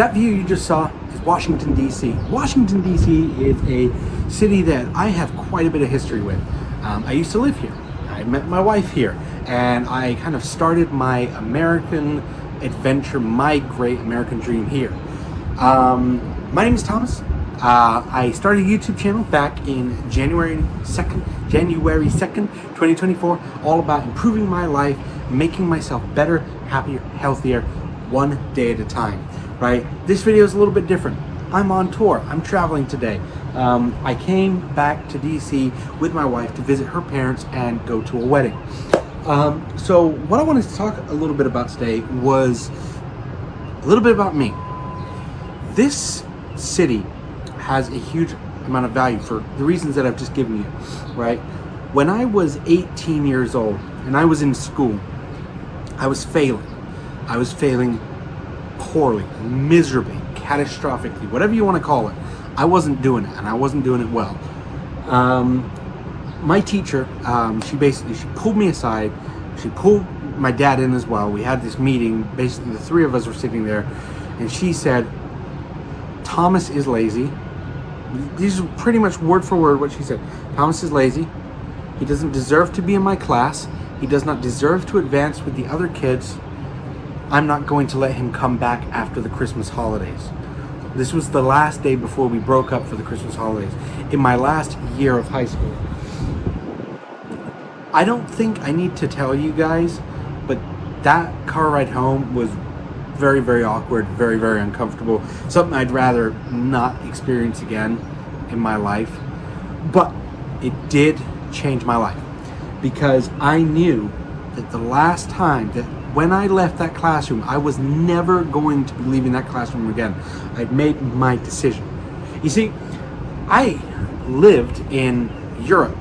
That view you just saw is Washington, D.C. Washington, D.C. is a city that I have quite a bit of history with. I used to live here. I met my wife here, and I kind of started my American adventure, my great American dream here. My name is Thomas. I started a YouTube channel back in January 2nd, 2024, all about improving my life, making myself better, happier, healthier, one day at a time, right? This video is a little bit different. I'm on tour. I'm traveling today. I came back to DC with my wife to visit her parents and go to a wedding. So what I wanted to talk a little bit about today was a little bit about me. This city has a huge amount of value for the reasons that I've just given you, right? When I was 18 years old and I was in school, I was failing. I was failing poorly, miserably, catastrophically, whatever you want to call it. I wasn't doing it, and I wasn't doing it well. My teacher, she pulled me aside. She pulled my dad in as well. We had this meeting. Basically, the three of us were sitting there, and she said, Thomas is lazy. These are pretty much word for word what she said. Thomas is lazy. He doesn't deserve to be in my class. He does not deserve to advance with the other kids. I'm not going to let him come back after the Christmas holidays. This was the last day before we broke up for the Christmas holidays, in my last year of high school. I don't think I need to tell you guys, but that car ride home was very, very awkward, very, very uncomfortable. Something I'd rather not experience again in my life. But it did change my life, because I knew that the last time that when I left that classroom, I was never going to be leaving that classroom again. I'd made my decision. You see, I lived in Europe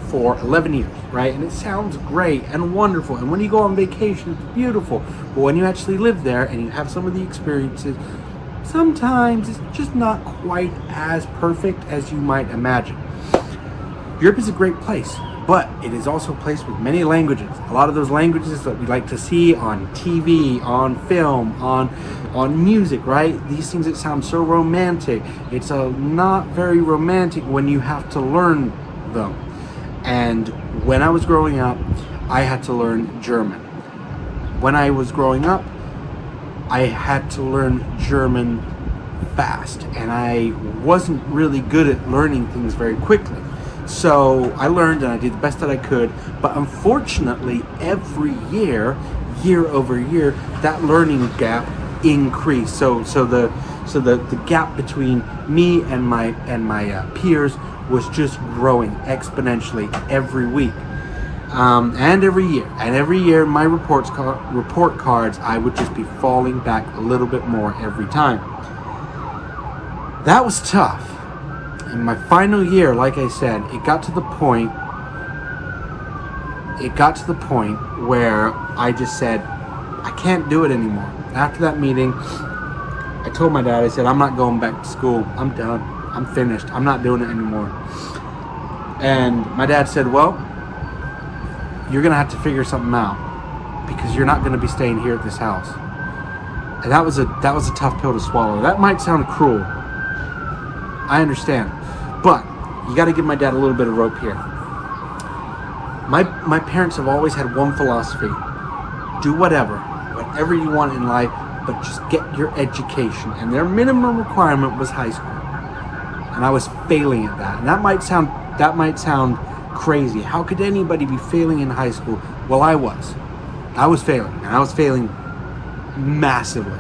for 11 years, right? And it sounds great and wonderful. And when you go on vacation, it's beautiful. But when you actually live there and you have some of the experiences, sometimes it's just not quite as perfect as you might imagine. Europe is a great place, but it is also a place with many languages. A lot of those languages that we like to see on TV, on film, on music, right? These things that sound so romantic. It's not very romantic when you have to learn them. And when I was growing up, I had to learn German. When I was growing up, I had to learn German fast, and I wasn't really good at learning things very quickly. So I learned and I did the best that I could, but unfortunately every year over year, that learning gap increased. So the gap between me and my peers was just growing exponentially every week, and every year. And every year, my report cards, I would just be falling back a little bit more every time. That was tough. In my final year, like I said, it got to the point where I just said, I can't do it anymore. After that meeting, I told my dad, I said, I'm not going back to school. I'm done. I'm finished. I'm not doing it anymore. And my dad said, well, you're going to have to figure something out, because you're not going to be staying here at this house. And that was a tough pill to swallow. That might sound cruel. I understand. But you got to give my dad a little bit of rope here. My parents have always had one philosophy. Do whatever you want in life, but just get your education. And their minimum requirement was high school. And I was failing at that. And that might sound crazy. How could anybody be failing in high school? Well, I was. I was failing. And I was failing massively.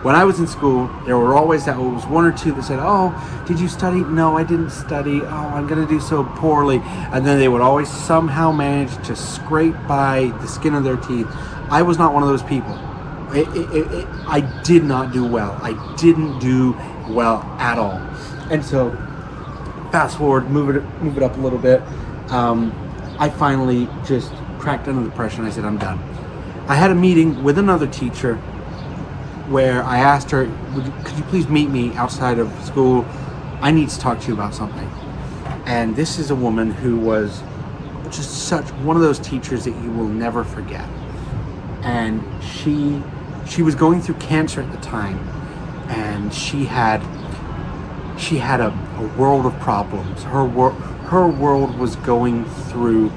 When I was in school, there were always one or two that said, oh, did you study? No, I didn't study. Oh, I'm going to do so poorly. And then they would always somehow manage to scrape by the skin of their teeth. I was not one of those people. I did not do well. I didn't do well at all. And so, fast forward, move it up a little bit. I finally just cracked under the pressure and I said, I'm done. I had a meeting with another teacher where I asked her, could you please meet me outside of school? I need to talk to you about something. And this is a woman who was just such one of those teachers that you will never forget. And she was going through cancer at the time. and she had a world of problems. Her world was going through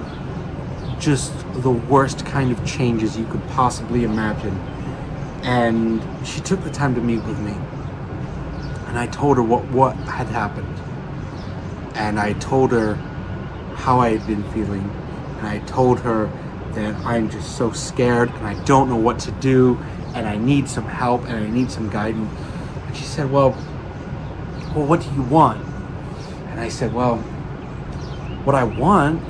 just the worst kind of changes you could possibly imagine. And she took the time to meet with me. And I told her what had happened. And I told her how I had been feeling. And I told her that I'm just so scared and I don't know what to do and I need some help and I need some guidance. And she said, well, what do you want? And I said, well, what I want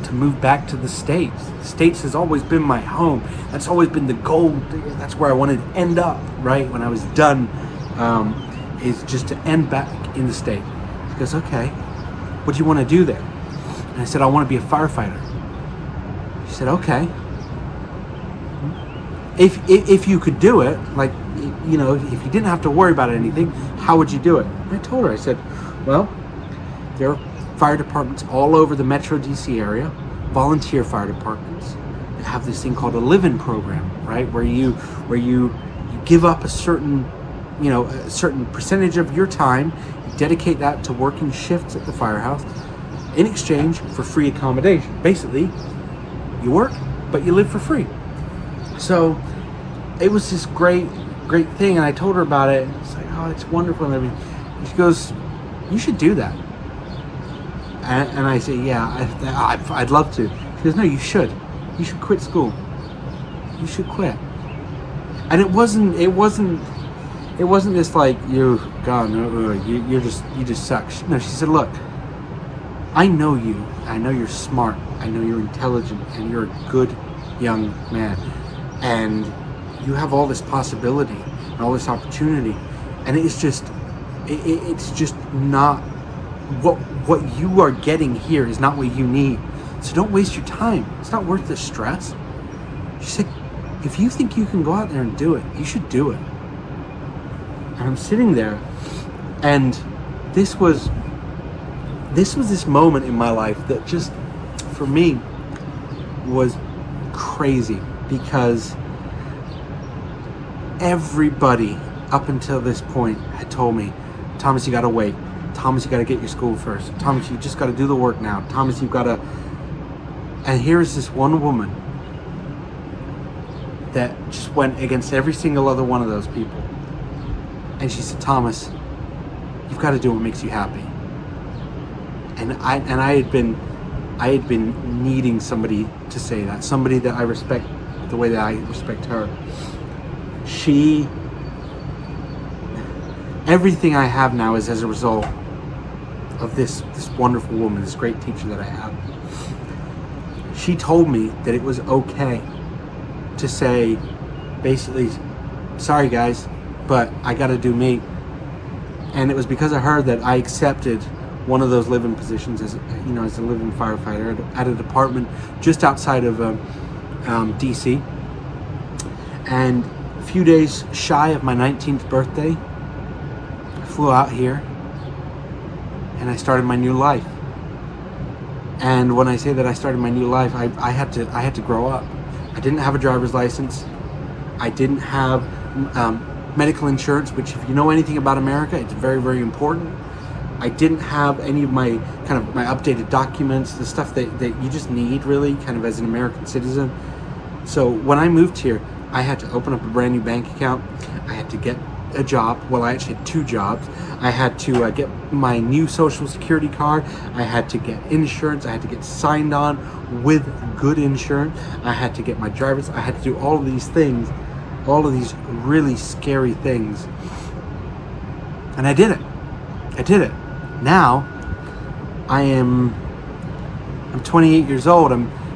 to move back to the States. The States has always been my home. That's always been the goal. That's where I wanted to end up, right? When I was done, is just to end back in the States. She goes, okay, what do you want to do there? And I said, I want to be a firefighter. She said, okay. If you could do it, like, you know, if you didn't have to worry about anything, how would you do it? And I told her, I said, well, there are fire departments all over the Metro DC area, volunteer fire departments that have this thing called a live-in program, right? Where you give up a certain percentage of your time, you dedicate that to working shifts at the firehouse in exchange for free accommodation. Basically, you work, but you live for free. So it was this great thing, and I told her about it. It's like, oh, it's wonderful and everything. And she goes, you should do that. And I say, yeah, I'd love to. She goes, no, you should. You should quit school. You should quit. And it wasn't this like, you just suck. No, she said, look, I know you. I know you're smart. I know you're intelligent, and you're a good young man. And you have all this possibility and all this opportunity, and it's just not what you are getting here is not what you need. So don't waste your time. It's not worth the stress. She said, if you think you can go out there and do it, you should do it. And I'm sitting there, and this was this moment in my life that just, for me, was crazy, because everybody up until this point had told me, Thomas, you gotta wait. Thomas, you gotta get your school first. Thomas, you just gotta do the work now. Thomas, you've gotta... And here's this one woman that just went against every single other one of those people. And she said, Thomas, you've got to do what makes you happy. And I had been needing somebody to say that, somebody that I respect the way that I respect her. Everything I have now is as a result of this wonderful woman, this great teacher that I have. She told me that it was okay to say, basically, sorry guys, but I gotta do me. And it was because of her that I accepted one of those live-in positions as a live-in firefighter at a department just outside of DC. And a few days shy of my 19th birthday, I flew out here and I started my new life. And when I say that I started my new life, I had to grow up. I didn't have a driver's license. I didn't have medical insurance, which, if you know anything about America, it's very, very important. I didn't have any of my updated documents, the stuff that you just need, really, kind of as an American citizen. So when I moved here, I had to open up a brand new bank account. I had to get a job. Well, I actually had 2 jobs. I had to get my new Social Security card. I had to get insurance. I had to get signed on with good insurance. I had to get my driver's. I had to do all of these things, all of these really scary things. And I did it. Now, I'm 28 years old.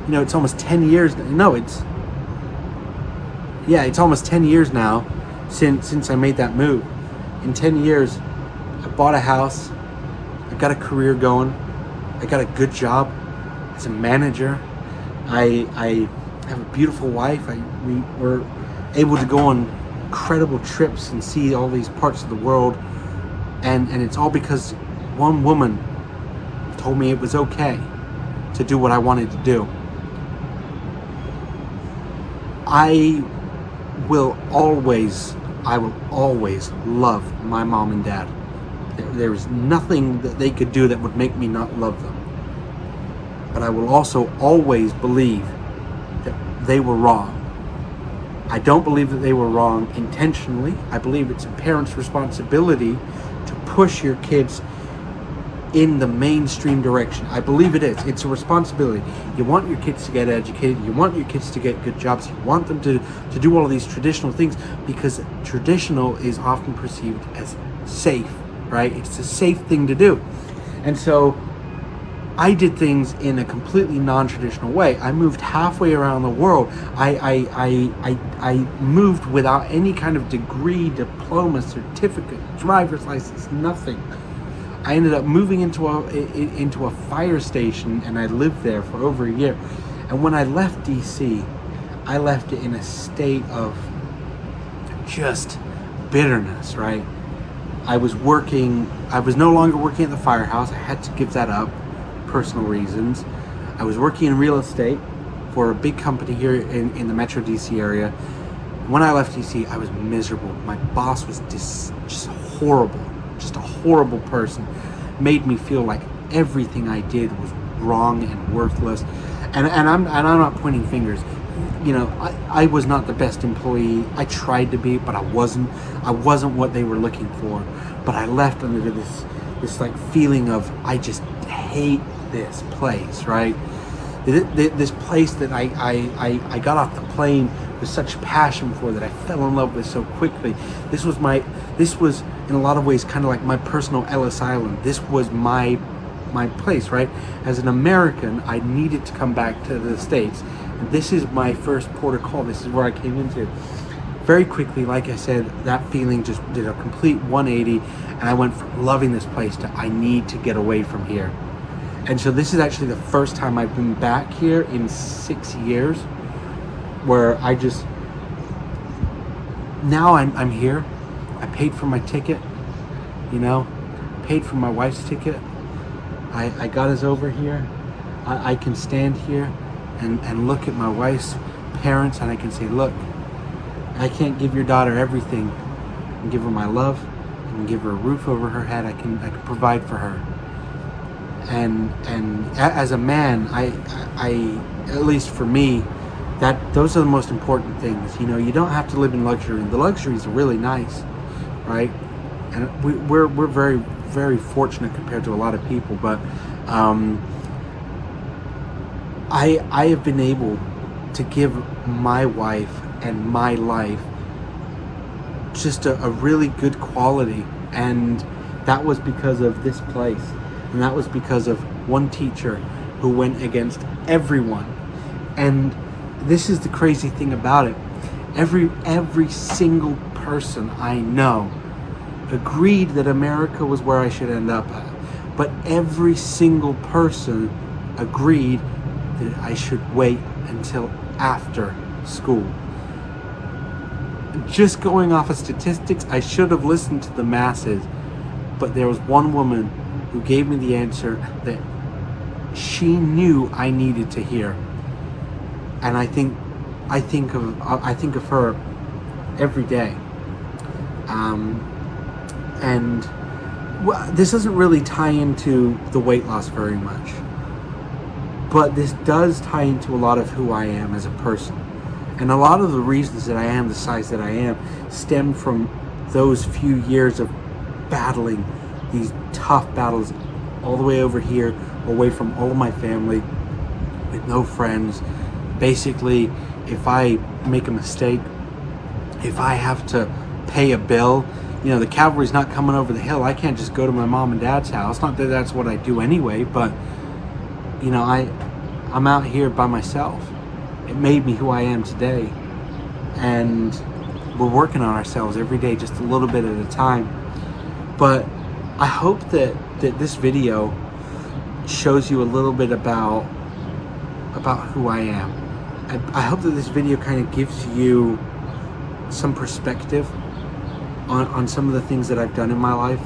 It's almost 10 years. It's almost 10 years now since I made that move. In 10 years, I bought a house. I got a career going. I got a good job as a manager. I have a beautiful wife. We were able to go on incredible trips and see all these parts of the world. And it's all because one woman told me it was okay to do what I wanted to do. I will always I will always love my mom and dad. There is nothing that they could do that would make me not love them. But I will also always believe that they were wrong. I don't believe that they were wrong intentionally. I believe it's a parent's responsibility to push your kids in the mainstream direction. I believe it is. It's a responsibility. You want your kids to get educated. You want your kids to get good jobs. You want them to do all of these traditional things, because traditional is often perceived as safe, right? It's a safe thing to do. And so I did things in a completely non-traditional way. I moved halfway around the world. I moved without any kind of degree, diploma, certificate, driver's license, nothing. I ended up moving into a fire station, and I lived there for over a year. And when I left DC, I left it in a state of just bitterness, right? I was no longer working at the firehouse. I had to give that up, personal reasons. I was working in real estate for a big company here in the Metro DC area. When I left DC, I was miserable. My boss was just horrible. Just a horrible person. Made me feel like everything I did was wrong and worthless. And I'm not pointing fingers. You know, I was not the best employee. I tried to be, but I wasn't what they were looking for. But I left under this like feeling of, I just hate this place, right? This place that I got off the plane with such passion for, that I fell in love with so quickly. This was in a lot of ways kind of like my personal Ellis Island. This was my place, right? As an American, I needed to come back to the States. And this is my first port of call. This is where I came into. Very quickly, like I said, that feeling just did a complete 180, and I went from loving this place to, I need to get away from here. And so this is actually the first time I've been back here in 6 years, where now I'm here. I paid for my ticket, paid for my wife's ticket. I got us over here. I can stand here and look at my wife's parents, and I can say, look, I can't give your daughter everything. I can give her my love. I can give her a roof over her head. I can provide for her. And as a man, I at least for me, those are the most important things. You don't have to live in luxury. The luxuries are really nice, right? And we're very, very fortunate compared to a lot of people. But I have been able to give my wife and my life just a really good quality, and that was because of this place, and that was because of one teacher who went against everyone. And this is the crazy thing about it. Every single person I know agreed that America was where I should end up at, but every single person agreed that I should wait until after school. Just going off of statistics, I should have listened to the masses, but there was one woman who gave me the answer that she knew I needed to hear. And I think of her every day. And this doesn't really tie into the weight loss very much, but this does tie into a lot of who I am as a person. And a lot of the reasons that I am the size that I am stem from those few years of battling these tough battles all the way over here, away from all of my family, with no friends. Basically, if I make a mistake, if I have to pay a bill, the cavalry's not coming over the hill. I can't just go to my mom and dad's house. Not that that's what I do anyway, but I'm out here by myself. It made me who I am today, and we're working on ourselves every day, just a little bit at a time. But I hope that this video shows you a little bit about who I am. I hope that this video kind of gives you some perspective on some of the things that I've done in my life.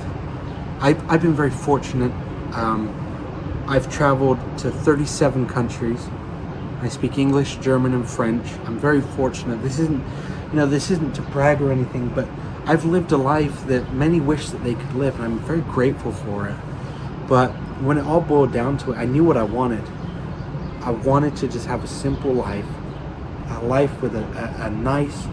I've been very fortunate. I've traveled to 37 countries. I speak English, German, and French. I'm very fortunate. This isn't to brag or anything, but I've lived a life that many wish that they could live, and I'm very grateful for it. But when it all boiled down to it, I knew what I wanted. I wanted to just have a simple life, a life with a nice,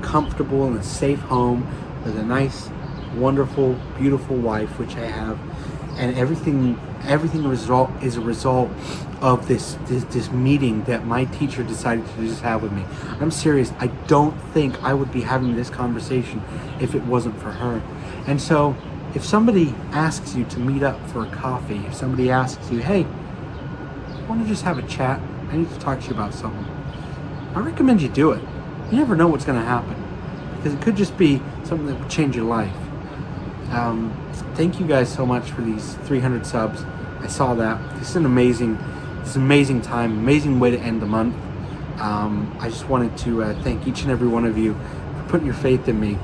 comfortable, and a safe home, with a nice, wonderful, beautiful wife, which I have, and everything is a result of this meeting that my teacher decided to just have with me. I'm serious. I don't think I would be having this conversation if it wasn't for her. And so, if somebody asks you to meet up for a coffee, if somebody asks you, hey, I want to just have a chat, I need to talk to you about something, I recommend you do it. You never know what's going to happen, because it could just be something that would change your life. Thank you guys so much for these 300 subs. I saw that. This is an amazing time, amazing way to end the month. I just wanted to thank each and every one of you for putting your faith in me.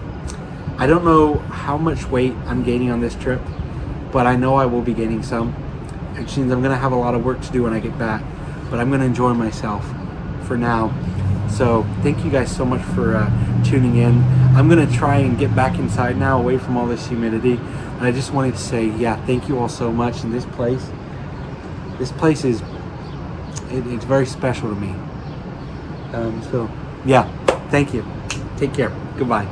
I don't know how much weight I'm gaining on this trip, but I know I will be gaining some. Which means I'm going to have a lot of work to do when I get back, but I'm going to enjoy myself for now. So thank you guys so much for tuning in. I'm going to try and get back inside now, away from all this humidity. And I just wanted to say, yeah, thank you all so much. And this place is, it's very special to me. So yeah, thank you. Take care. Goodbye.